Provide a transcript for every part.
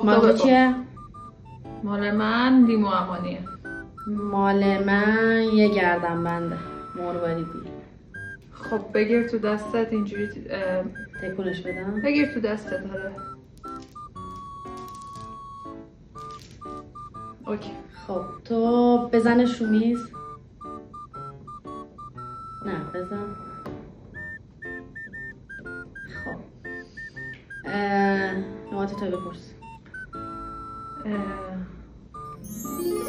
مال چیه؟ مال من لیمو امانیه. مال من یه گردنبنده مرواریدی. خب بگیر تو دستت اینجوری تکونش بدم. بگیر تو دستت. داره اوکی. خب تو بزنش رو میز. نه بزن. خب نوات تو بپرس.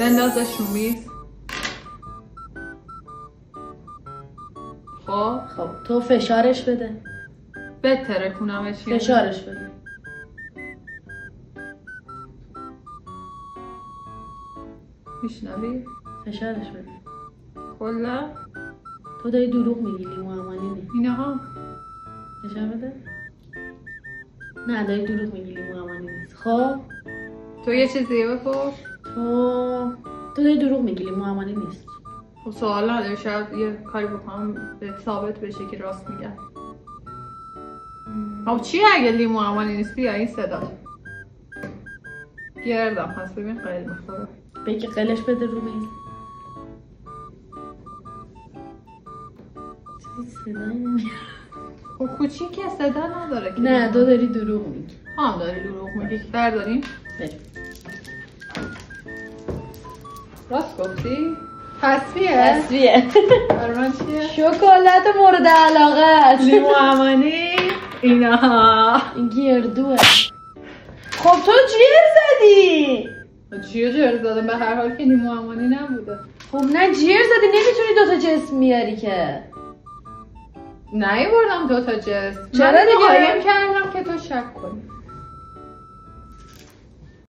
بندازش رو میز. خب تو فشارش بده. بترکونمش. فشارش بده. میشنوی؟ فشارش بده. کلا تو داری دروغ میگی لیمو امانی نیست. اینها فشار بده. نه داری دروغ میگی لیمو امانی نیست. خب تو یه چیزی بپرس. تو داری دروغ میگی لیمو امانی نیست. خب سوال نداره، شاید یه کاری بکنم به ثابت بشه که راست میگن. خب چیه اگه لیمو امانی نیست؟ بیا این صدا گردم پس ببین قیل میخوره. بگی قلش بده رو میز. صدا نمیاد. خب کوچیکه صدا نداره که. نه تو داری دروغ میگی. هم داری دروغ میگی. برداریم. بریم. راست گفتی؟ تصفیه؟ برای من چیه؟ شکلات مورد علاقه. لیمو امانی. اینا این گردوه. خب تو جیر زدی. چیه جر زدم؟ به هر حال که لیمو امانی نبوده. خب نه جیر زدی، نمیتونی دوتا جسم میاری که. نه بردم دوتا جسم. چرا من دیگه؟ قایم کردم که تو شک کنی.